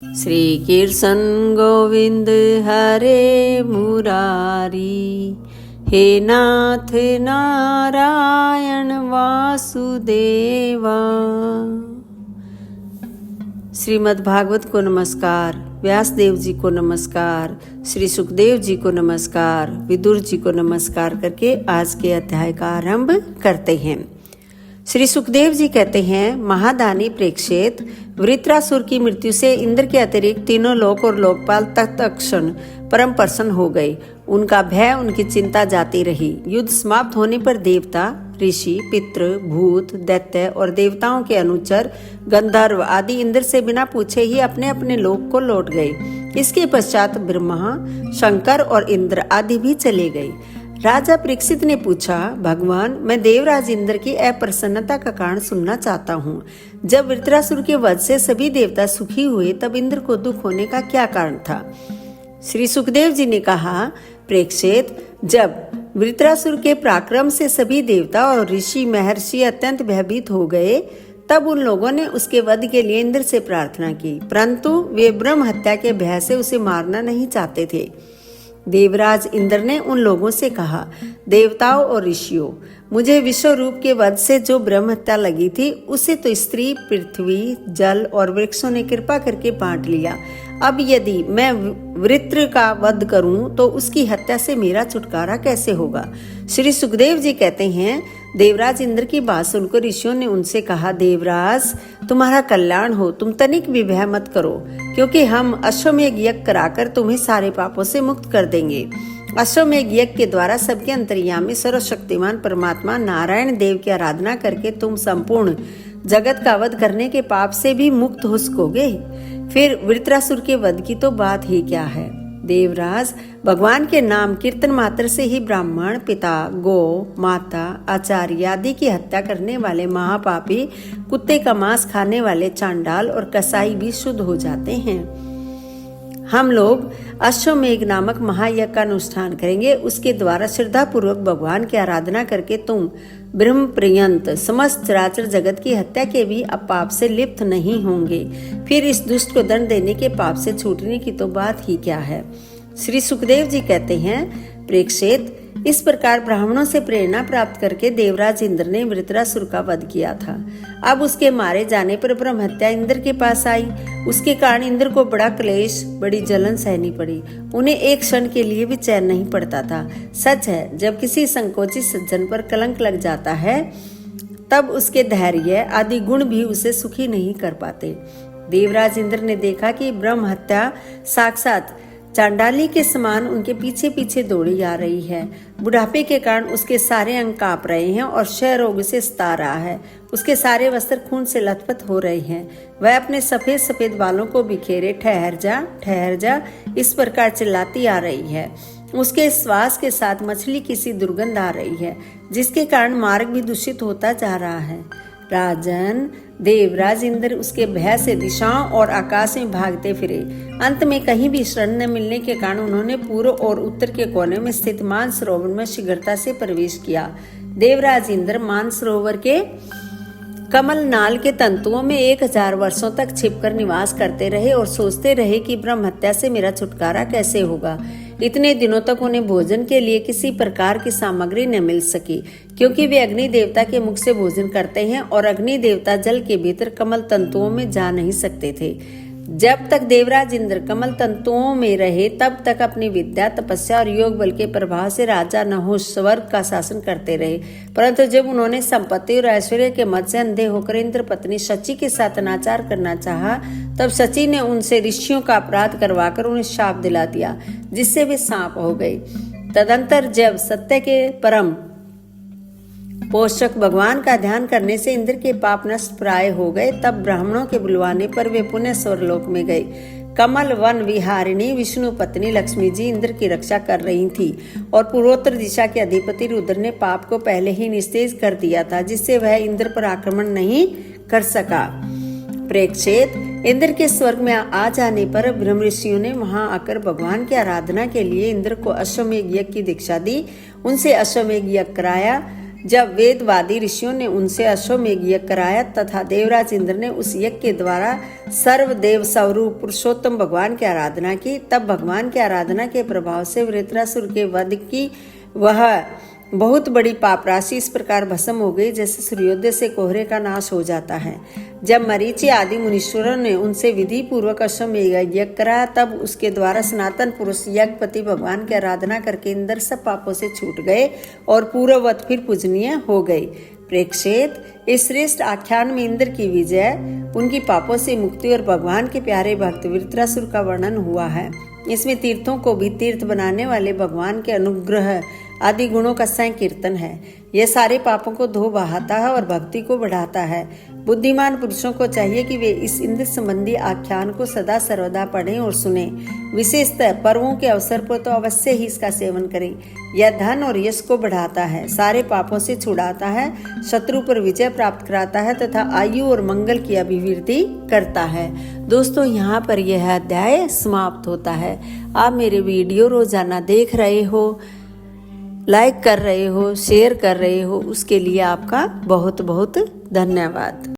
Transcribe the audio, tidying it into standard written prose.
श्री कृष्ण गोविंद हरे मुरारी, हे नाथ नारायण वासुदेवा। श्रीमद् भागवत को नमस्कार, व्यास देव जी को नमस्कार, श्री सुखदेव जी को नमस्कार, विदुर जी को नमस्कार करके आज के अध्याय का आरंभ करते हैं। श्री सुखदेव जी कहते हैं, महादानी प्रेक्षित, वृत्रासुर की मृत्यु से इंद्र के अतिरिक्त तीनों लोक और लोकपाल तत्क्षण परम प्रसन्न हो गए। उनका भय, उनकी चिंता जाती रही। युद्ध समाप्त होने पर देवता, ऋषि, पितृ, भूत, दैत्य और देवताओं के अनुचर, गंधर्व आदि इंद्र से बिना पूछे ही अपने अपने लोक को लौट गए। इसके पश्चात ब्रह्मा, शंकर और इंद्र आदि भी चले गए। राजा परीक्षित ने पूछा, भगवान, मैं देवराज इंद्र की अप्रसन्नता का कारण सुनना चाहता हूँ। जब वृत्रासुर के वध से सभी देवता सुखी हुए, तब इंद्र को दुख होने का क्या कारण था? श्री सुखदेव जी ने कहा, परीक्षित, जब वृत्रासुर के पराक्रम से सभी देवता और ऋषि महर्षि अत्यंत भयभीत हो गए, तब उन लोगों ने उसके वध के लिए इंद्र से प्रार्थना की, परंतु वे ब्रह्म हत्या के भय से उसे मारना नहीं चाहते थे। देवराज इंद्र ने उन लोगों से कहा, देवताओं और ऋषियों, मुझे विश्व रूप के वध से जो ब्रह्म हत्या लगी थी, उसे तो स्त्री, पृथ्वी, जल और वृक्षों ने कृपा करके बांट लिया। अब यदि मैं वृत्र का वध करूं, तो उसकी हत्या से मेरा छुटकारा कैसे होगा? श्री सुखदेव जी कहते हैं, देवराज इंद्र की बात सुनकर ऋषियों ने उनसे कहा, देवराज, तुम्हारा कल्याण हो, तुम तनिक भी भय मत करो, क्योंकि हम अश्वमेध यज्ञ कराकर तुम्हें सारे पापों से मुक्त कर देंगे। अश्वमेध यज्ञ के द्वारा सबके अंतर्यामी सर्वशक्तिमान परमात्मा नारायण देव की आराधना करके तुम संपूर्ण जगत का वध करने के पाप से भी मुक्त हो सकोगे। फिर वृत्रासुर के वध की तो बात ही क्या है। देवराज, भगवान के नाम कीर्तन मात्र से ही ब्राह्मण, पिता, गौ, माता, आचार्य आदि की हत्या करने वाले महापापी, कुत्ते का मांस खाने वाले चांडाल और कसाई भी शुद्ध हो जाते हैं। हम लोग अश्वमेध नामक महायज्ञ का अनुष्ठान करेंगे। उसके द्वारा श्रद्धा पूर्वक भगवान की आराधना करके तुम ब्रह्म पर्यंत समस्त चराचर जगत की हत्या के भी पाप से लिप्त नहीं होंगे। फिर इस दुष्ट को दंड देने के पाप से छूटने की तो बात ही क्या है। श्री सुखदेव जी कहते हैं, परीक्षित, इस प्रकार ब्राह्मणों से प्रेरणा प्राप्त करके देवराज इंद्र ने वृत्रासुर का वध किया था। अब उसके मारे जाने पर ब्रह्म हत्या इंद्र के पास आई। उसके कारण इंद्र को बड़ा क्लेश, बड़ी जलन सहनी पड़ी। उन्हें एक क्षण के लिए भी चैन नहीं पड़ता था। सच है, जब किसी संकोचित सज्जन पर कलंक लग जाता है, तब उसके धैर्य आदि गुण भी उसे सुखी नहीं कर पाते। देवराज इंद्र ने देखा कि ब्रह्म हत्या साक्षात चांडाली के समान उनके पीछे पीछे दौड़ी आ रही है। बुढ़ापे के कारण उसके सारे अंग कांप रहे हैं और क्षय रोग से सता रहा है। उसके सारे वस्त्र खून से लथपथ हो रहे हैं। वह अपने सफेद सफेद बालों को बिखेरे ठहर जा, ठहर जा, इस प्रकार चिल्लाती आ रही है। उसके श्वास के साथ मछली की सी दुर्गंध आ रही है, जिसके कारण मार्ग भी दूषित होता जा रहा है। राजन, देवराज इंद्र उसके भय से दिशाओं और आकाश में भागते फिरे। अंत में कहीं भी शरण न मिलने के कारण उन्होंने पूर्व और उत्तर के कोने में स्थित मानसरोवर में शीघ्रता से प्रवेश किया। देवराज इंद्र मानसरोवर के कमल नाल के तंतुओं में 1000 वर्षों तक छिपकर निवास करते रहे और सोचते रहे कि ब्रह्म हत्या से मेरा छुटकारा कैसे होगा। इतने दिनों तक उन्हें भोजन के लिए किसी प्रकार की सामग्री न मिल सकी, क्योंकि वे अग्नि देवता के मुख से भोजन करते हैं और अग्नि देवता जल के भीतर कमल तंतुओं में जा नहीं सकते थे। जब तक देवराज इंद्र कमल तंतुओं में रहे, तब तक अपनी विद्या, तपस्या और योग बल के प्रभाव से राजा नहुष स्वर्ग का शासन करते रहे। परंतु जब उन्होंने संपत्ति और ऐश्वर्य के मद से अंधे होकर इंद्र पत्नी शची के साथ अनाचार करना चाहा, तब शची ने उनसे ऋषियों का अपराध करवाकर उन्हें शाप दिला दिया, जिससे वे सांप हो गए। तदंतर जब सत्य के परम पोषक भगवान का ध्यान करने से इंद्र के पाप नष्ट प्राय हो गए, तब ब्राह्मणों के बुलवाने पर वे पुनः स्वर्गलोक में गए। कमल वन विहारिणी विष्णु पत्नी लक्ष्मी जी इंद्र की रक्षा कर रही थी और पूर्वोत्तर दिशा के अधिपति रुद्र ने पाप को पहले ही निस्तेज कर दिया था, जिससे वह इंद्र पर आक्रमण नहीं कर सका। प्रेक्षित, इंद्र के स्वर्ग में आ जाने पर ब्रह्म ऋषियों ने वहां आकर भगवान की आराधना के लिए इंद्र को अश्वमेध यज्ञ की दीक्षा दी। उनसे अश्वमेध यज्ञ कराया। जब वेदवादी ऋषियों ने उनसे अश्वमेघ यज्ञ कराया तथा देवराज इंद्र ने उस यज्ञ के द्वारा सर्वदेव स्वरूप पुरुषोत्तम भगवान की आराधना की, तब भगवान की आराधना के प्रभाव से वृत्रासुर के वध की वह बहुत बड़ी पाप राशि इस प्रकार भस्म हो गई जैसे सूर्योदय से कोहरे का नाश हो जाता है। जब मरीचि आदि मुनीश्वरों ने उनसे विधि पूर्वक अश्वमेध यज्ञ कराया, तब उसके द्वारा सनातन पुरुष यज्ञपति भगवान की आराधना करके इंद्र सब पापों से छूट गए और पूर्ववत फिर पूजनीय हो गए। प्रेक्षित, इस श्रेष्ठ आख्यान में इंद्र की विजय, उनकी पापों से मुक्ति और भगवान के प्यारे भक्त वृत्रासुर का वर्णन हुआ है। इसमें तीर्थों को भी तीर्थ बनाने वाले भगवान के अनुग्रह आदि गुणों का संकीर्तन है। यह सारे पापों को धो बहाता है और भक्ति को बढ़ाता है। बुद्धिमान पुरुषों को चाहिए कि वे इस इंद्र संबंधी आख्यान को सदा सर्वदा पढ़ें और सुनें। विशेषतः पर्वों के अवसर पर तो अवश्य ही इसका सेवन करें। यह धन और यश को बढ़ाता है, सारे पापों से छुड़ाता है, शत्रु पर विजय प्राप्त कराता है तथा आयु और मंगल की अभिवृद्धि करता है। दोस्तों, यहाँ पर यह अध्याय समाप्त होता है। आप मेरे वीडियो रोजाना देख रहे हो, लाइक कर रहे हो, शेयर कर रहे हो, उसके लिए आपका बहुत बहुत धन्यवाद।